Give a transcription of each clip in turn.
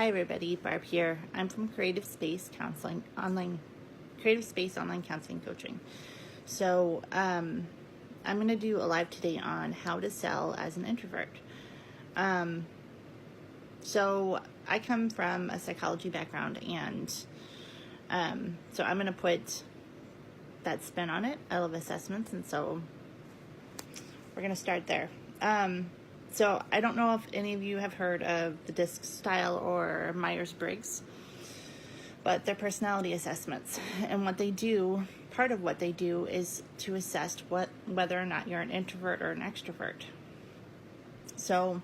Hi everybody, Barb here. I'm from Creative Space Online Counseling Coaching. So I'm going to do a live today on how to sell as an introvert. So I come from a psychology background, and so I'm going to put that spin on it. I love assessments, and so we're going to start there. So I don't know if any of you have heard of the DiSC style or Myers-Briggs, but they're personality assessments. And what they do, part of what they do is to assess whether or not you're an introvert or an extrovert. So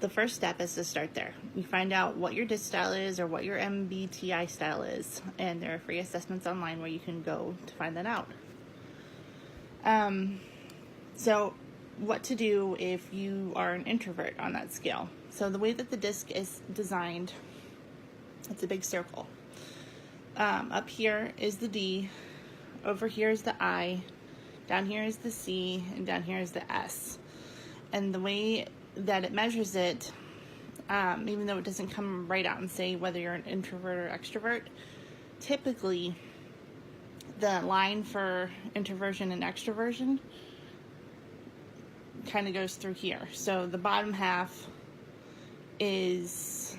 the first step is to start there. You find out what your DiSC style is or what your MBTI style is, and there are free assessments online where you can go to find that out. So what to do if you are an introvert on that scale. So the way that the DiSC is designed, it's a big circle. Up here is the D, over here is the I, down here is the C, and down here is the S. And the way that it measures it, even though it doesn't come right out and say whether you're an introvert or extrovert, typically the line for introversion and extroversion kind of goes through here. So the bottom half is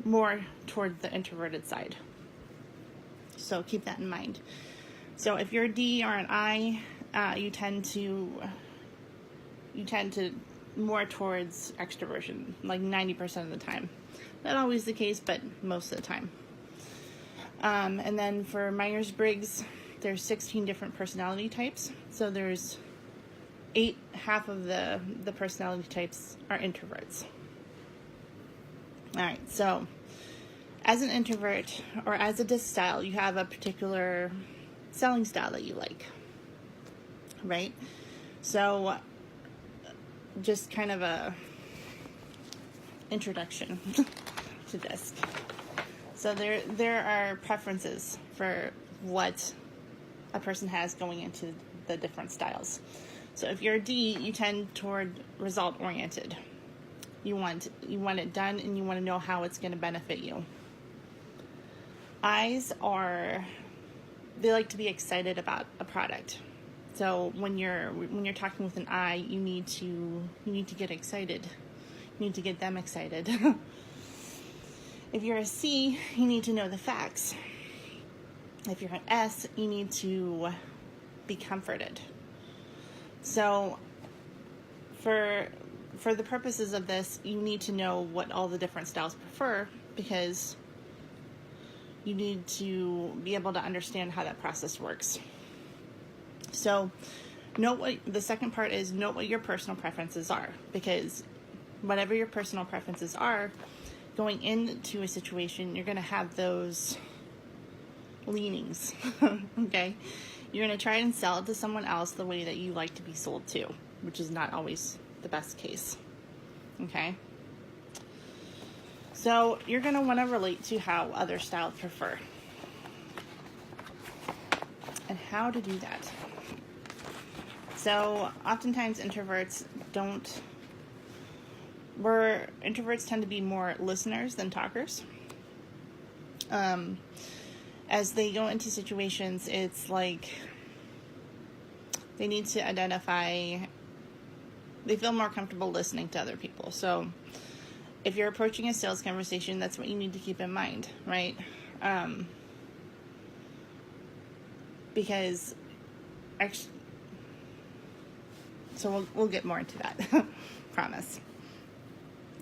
more toward the introverted side. So keep that in mind. So if you're a D or an I, you tend to more towards extroversion, like 90% of the time. Not always the case, but most of the time. And then for Myers-Briggs, there's 16 different personality types. So there's half of the personality types are introverts. All right, so as an introvert or as a DiSC style, you have a particular selling style that you like, right? So just kind of a introduction to DiSC. So there are preferences for what a person has going into the different styles. So if you're a D, you tend toward result oriented. You want it done, and you want to know how it's going to benefit you. I's they like to be excited about a product. So when you're talking with an I, you need to get excited. You need to get them excited. If you're a C, you need to know the facts. If you're an S, you need to be comforted. So for the purposes of this, you need to know what all the different styles prefer, because you need to be able to understand how that process works. So the second part is note what your personal preferences are, because whatever your personal preferences are, going into a situation, you're going to have those leanings, okay? You're going to try and sell it to someone else the way that you like to be sold to, which is not always the best case, okay? So you're going to want to relate to how other styles prefer and how to do that. So oftentimes introverts tend to be more listeners than talkers. As they go into situations, it's like they need to identify, they feel more comfortable listening to other people. So if you're approaching a sales conversation, that's what you need to keep in mind, right? Because so we'll get more into that, promise.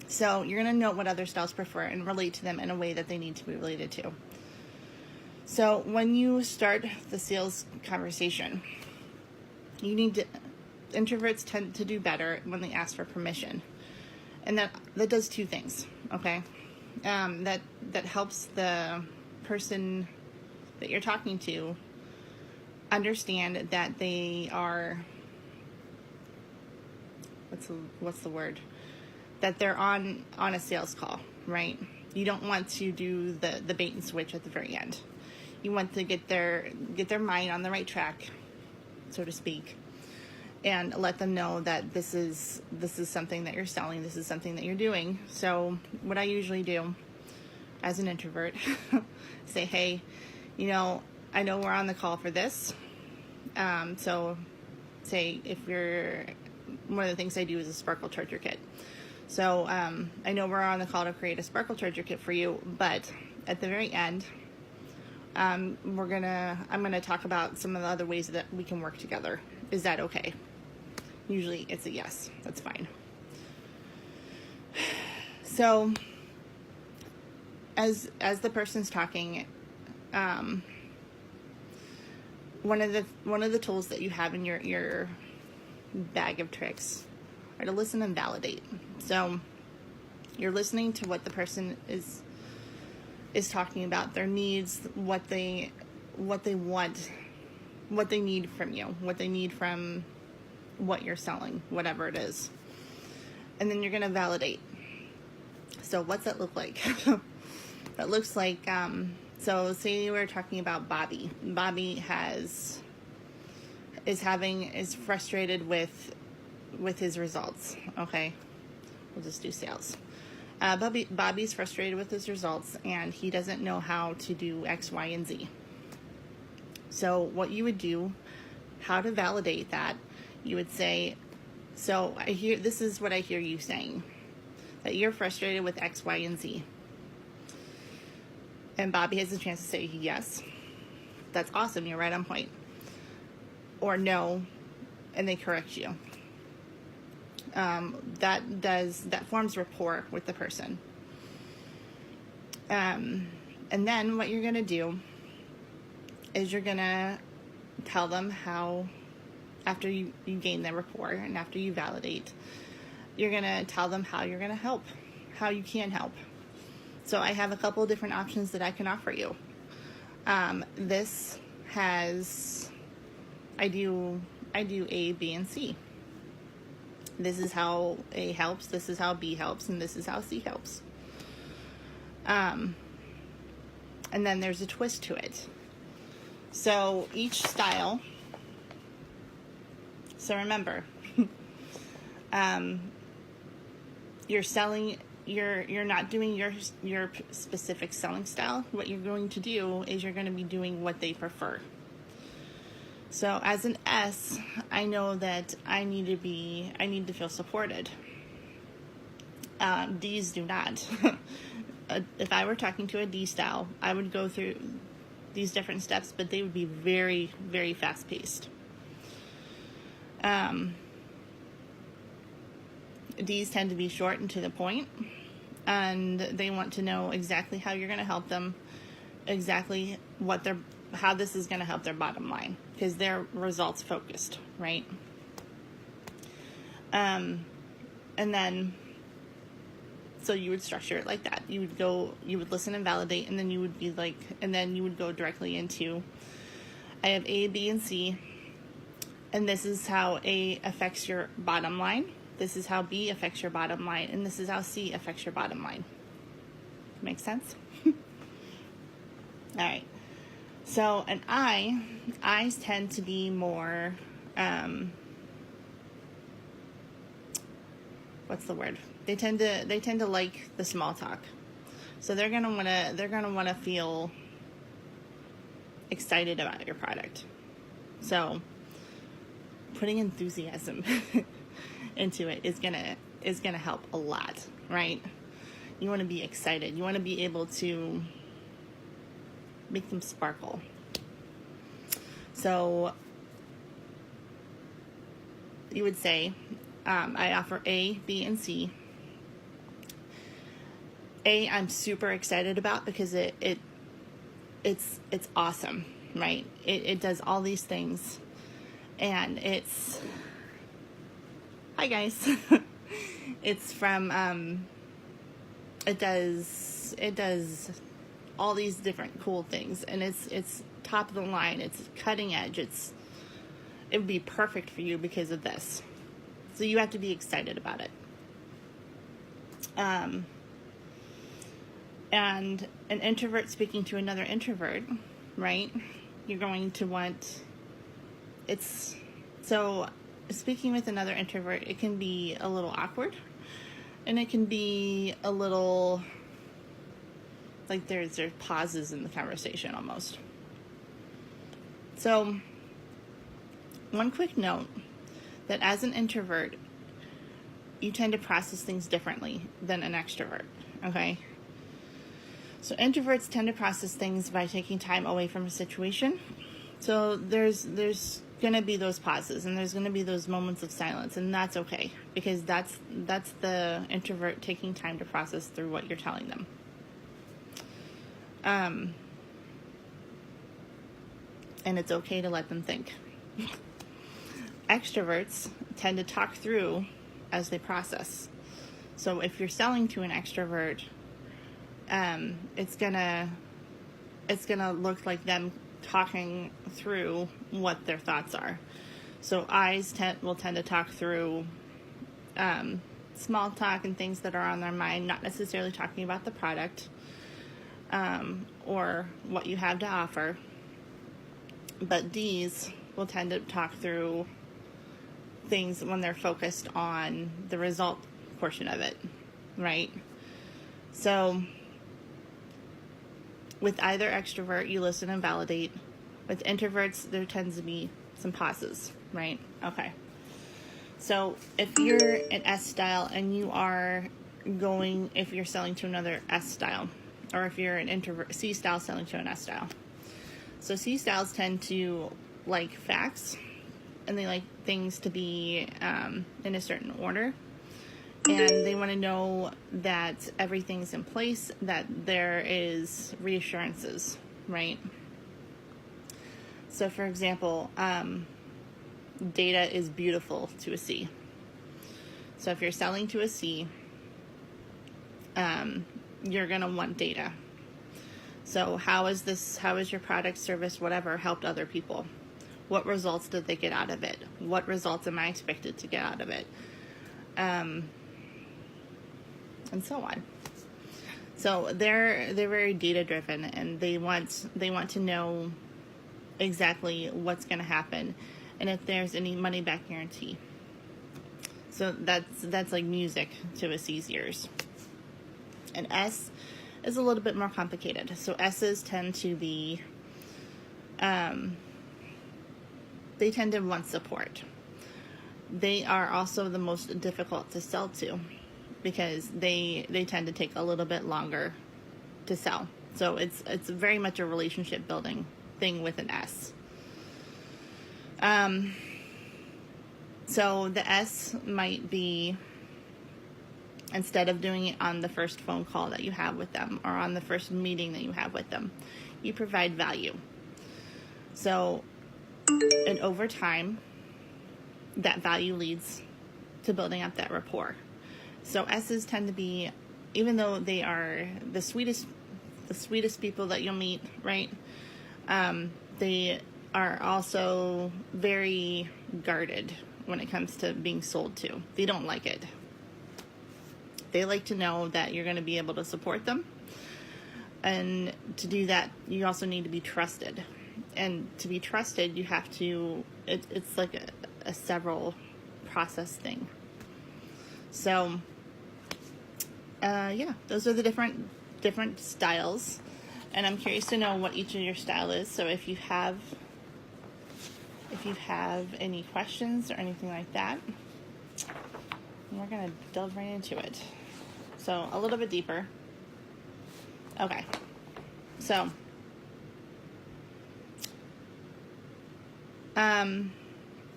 So you're going to know what other styles prefer and relate to them in a way that they need to be related to. So when you start the sales conversation, introverts tend to do better when they ask for permission. And that does two things, okay? That helps the person that you're talking to understand that they are, what's the word? That they're on a sales call, right? You don't want to do the bait and switch at the very end. You want to get their mind on the right track, so to speak, and let them know that this is something that you're selling, this is something that you're doing. So what I usually do as an introvert. Say, hey, I know we're on the call for this. So say if one of the things I do is a sparkle charger kit. So I know we're on the call to create a sparkle charger kit for you, but at the very end, I'm gonna talk about some of the other ways that we can work together. Is that okay? Usually it's a yes. That's fine. So as the person's talking, one of the tools that you have in your bag of tricks are to listen and validate. So you're listening to what the person is talking about, their needs, what they want, what they need from you, what they need from what you're selling, whatever it is. And then you're going to validate. So what's that look like? That looks like, so say we're talking about Bobby. Bobby is frustrated with his results. Okay. We'll just do sales. Bobby's frustrated with his results and he doesn't know how to do X, Y, and Z. So what you would do, how to validate that, you would say, so this is what I hear you saying, that you're frustrated with X, Y, and Z. And Bobby has a chance to say yes. That's awesome. You're right on point. Or no, and they correct you. That forms rapport with the person. And then what you're going to do is you're going to tell them how, after you gain their rapport and after you validate, you're going to tell them how you're going to help, how you can help. So I have a couple of different options that I can offer you. I do A, B, and C. This is how A helps, this is how B helps, and this is how C helps. And then there's a twist to it. So each style, so remember, you're not doing your specific selling style. What you're going to do is you're going to be doing what they prefer. So as an S, I know that I need to feel supported. Ds do not. If I were talking to a D style, I would go through these different steps, but they would be very, very fast paced. Ds tend to be short and to the point, and they want to know exactly how you're going to help them, exactly how this is going to help their bottom line, because they're results focused, right? And then, so you would structure it like that. You would listen and validate, and then you would go directly into, I have A, B, and C, and this is how A affects your bottom line. This is how B affects your bottom line, and this is how C affects your bottom line. Makes sense? All right. So an I's tend to be more, what's the word? They tend to like the small talk. So they're gonna wanna feel excited about your product. So putting enthusiasm into it is gonna help a lot, right? You want to be excited. You want to be able to make them sparkle. So you would say, I offer A, B, and C. A, I'm super excited about because it's awesome, right? It does all these things, and hi guys. It's from it does all these different cool things, and it's top of the line, it's cutting edge, it would be perfect for you because of this. So you have to be excited about it. And an introvert speaking to another introvert, right? You're going to want, so speaking with another introvert, it can be a little awkward, and it can be a little Like there's pauses in the conversation almost. So, one quick note that as an introvert, you tend to process things differently than an extrovert, okay? So introverts tend to process things by taking time away from a situation. So there's going to be those pauses, and there's going to be those moments of silence, and that's okay, because that's the introvert taking time to process through what you're telling them. And it's okay to let them think. Extroverts tend to talk through as they process. So if you're selling to an extrovert, it's gonna look like them talking through what their thoughts are. So I's will tend to talk through small talk and things that are on their mind, not necessarily talking about the product or what you have to offer. But D's will tend to talk through things when they're focused on the result portion of it, right? So with either extrovert, you listen and validate. With introverts, there tends to be some pauses, right? Okay. So if you're an S style and you are if you're selling to another S style, or if you're an introvert, C style selling to an S style. So C styles tend to like facts, and they like things to be in a certain order. And they want to know that everything's in place, that there is reassurances, right? So, for example, data is beautiful to a C. So if you're selling to a C, you're going to want data. So how is your product, service, whatever, helped other people? What results did they get out of it? What results am I expected to get out of it? And so on. So they're very data driven, and they want to know exactly what's going to happen, and if there's any money back guarantee. So that's like music to a C's ears. And S is a little bit more complicated. So S's tend to be they tend to want support. They are also the most difficult to sell to, because they tend to take a little bit longer to sell. So it's very much a relationship building thing with an S. So the S might be, instead of doing it on the first phone call that you have with them, or on the first meeting that you have with them, you provide value. So, and over time, that value leads to building up that rapport. So S's tend to be, even though they are the sweetest people that you'll meet, right? They are also very guarded when it comes to being sold to. They don't like it. They like to know that you're going to be able to support them. And to do that, you also need to be trusted. And to be trusted, you have to, it's like a several process thing. So, yeah, those are the different styles. And I'm curious to know what each of your style is. So if you have any questions or anything like that, we're going to delve right into it. So a little bit deeper. Okay. So,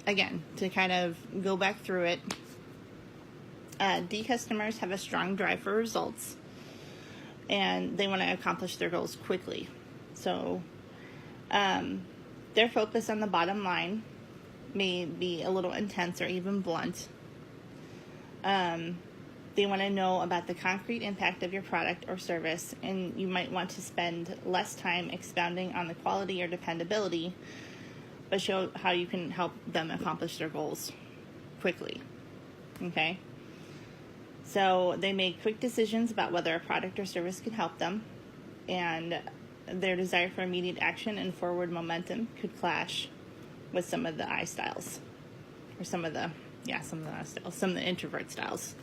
again, to kind of go back through it, D customers have a strong drive for results, and they want to accomplish their goals quickly. So, their focus on the bottom line may be a little intense or even blunt. They want to know about the concrete impact of your product or service, and you might want to spend less time expounding on the quality or dependability, but show how you can help them accomplish their goals quickly. Okay? So they make quick decisions about whether a product or service can help them, and their desire for immediate action and forward momentum could clash with some of the I styles, or some of the I styles, some of the introvert styles.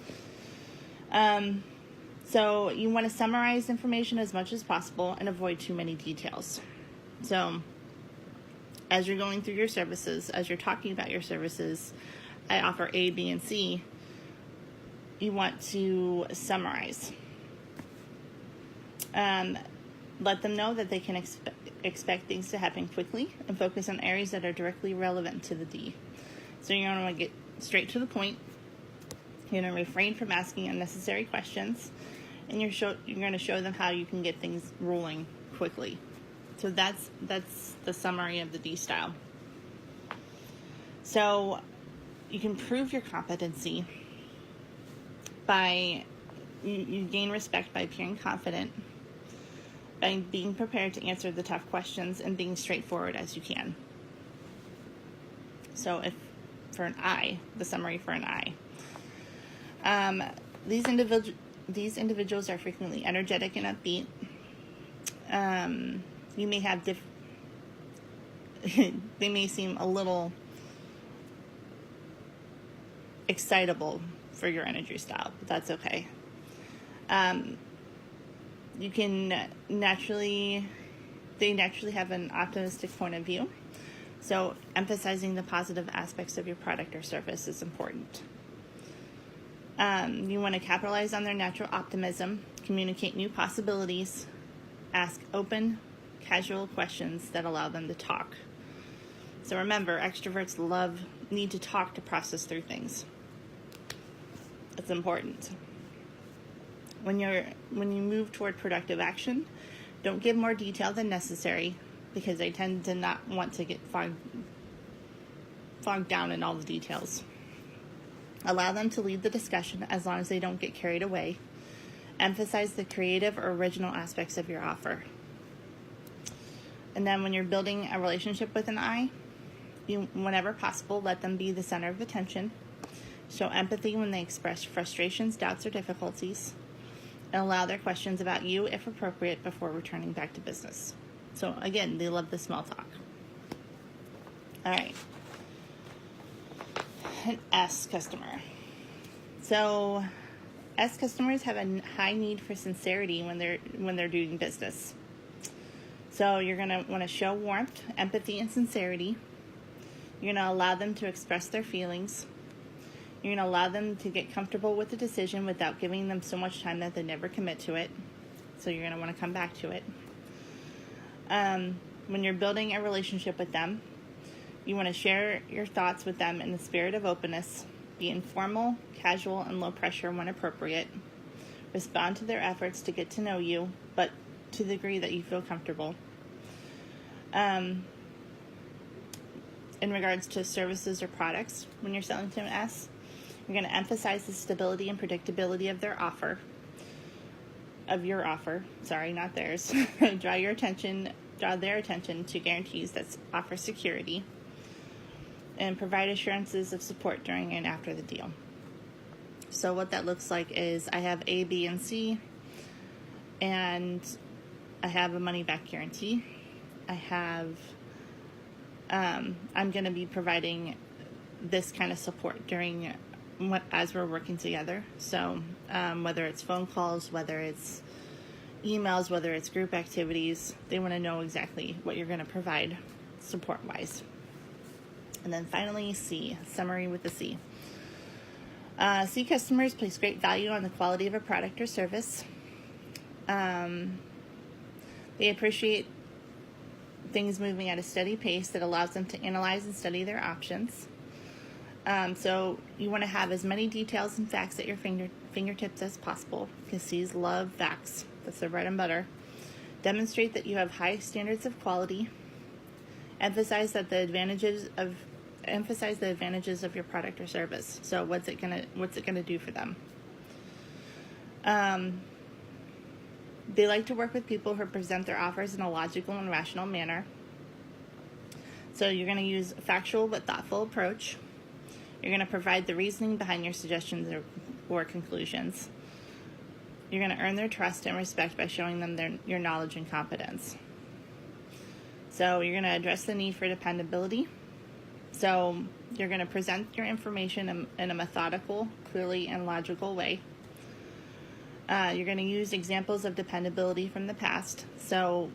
So you want to summarize information as much as possible and avoid too many details. So as you're going through your services, as you're talking about your services, I offer A, B, and C. You want to summarize. Let them know that they can expect things to happen quickly and focus on areas that are directly relevant to the D. So you're going to get straight to the point. You're going to refrain from asking unnecessary questions, and you're going to show them how you can get things rolling quickly. So that's the summary of the D style. So you can prove your competency by you gain respect by appearing confident, by being prepared to answer the tough questions, and being straightforward as you can. So if for an I, the summary for an I. These individuals are frequently energetic and upbeat. You may have they may seem a little excitable for your energy style, but that's okay. They naturally have an optimistic point of view. So emphasizing the positive aspects of your product or service is important. You want to capitalize on their natural optimism, communicate new possibilities, ask open, casual questions that allow them to talk. So remember, extroverts need to talk to process through things. It's important. When you move toward productive action, don't give more detail than necessary, because they tend to not want to get bogged down in all the details. Allow them to lead the discussion as long as they don't get carried away. Emphasize the creative or original aspects of your offer. And then when you're building a relationship with an I, whenever possible, let them be the center of attention. Show empathy when they express frustrations, doubts, or difficulties. And allow their questions about you, if appropriate, before returning back to business. So again, they love the small talk. All right. An S customer. So S customers have a high need for sincerity when they're doing business. So you're going to want to show warmth, empathy, and sincerity. You're going to allow them to express their feelings. You're going to allow them to get comfortable with the decision without giving them so much time that they never commit to it. So you're going to want to come back to it. When you're building a relationship with them, you want to share your thoughts with them in the spirit of openness. Be informal, casual, and low pressure when appropriate. Respond to their efforts to get to know you, but to the degree that you feel comfortable. In regards to services or products, when you're selling to an S, you're going to emphasize the stability and predictability of your offer. Sorry, not theirs. Draw their attention to guarantees that offer security, and provide assurances of support during and after the deal. So what that looks like is I have A, B, and C, and I have a money-back guarantee. I have, I'm going to be providing this kind of support as we're working together. So whether it's phone calls, whether it's emails, whether it's group activities, they want to know exactly what you're going to provide support-wise. And then finally, C, summary with the C. C customers place great value on the quality of a product or service. They appreciate things moving at a steady pace that allows them to analyze and study their options. So you want to have as many details and facts at your fingertips as possible, because C's love facts. That's their bread and butter. Demonstrate that you have high standards of quality. Emphasize the advantages of your product or service. So what's it gonna do for them? They like to work with people who present their offers in a logical and rational manner. So you're going to use a factual but thoughtful approach. You're going to provide the reasoning behind your suggestions or conclusions. You're going to earn their trust and respect by showing them your knowledge and competence. So you're going to address the need for dependability. So you're going to present your information in a methodical, clearly, and logical way. You're going to use examples of dependability from the past. So,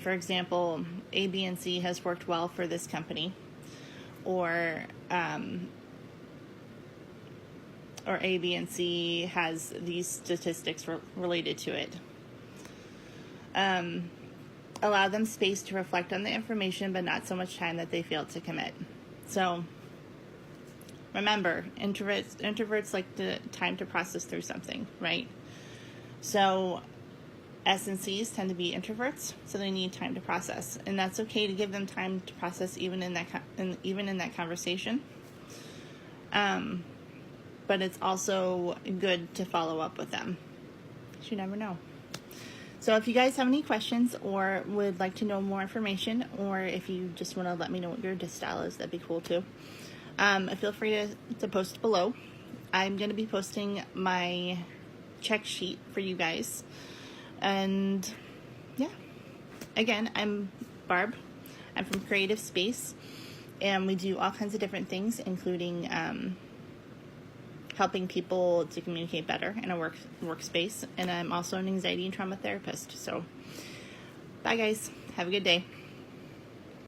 for example, A, B, and C has worked well for this company, or A, B, and C has these statistics related to it. Allow them space to reflect on the information, but not so much time that they fail to commit. So remember, introverts like the time to process through something, right? So S and C's tend to be introverts, so they need time to process, and that's okay to give them time to process even in that conversation. But it's also good to follow up with them. You never know. So if you guys have any questions or would like to know more information, or if you just want to let me know what your DiSC style is, that'd be cool too. Feel free to post below. I'm going to be posting my check sheet for you guys. And yeah, again, I'm Barb. I'm from Creative Space, and we do all kinds of different things, including helping people to communicate better in a workspace. And I'm also an anxiety and trauma therapist. So bye guys, have a good day.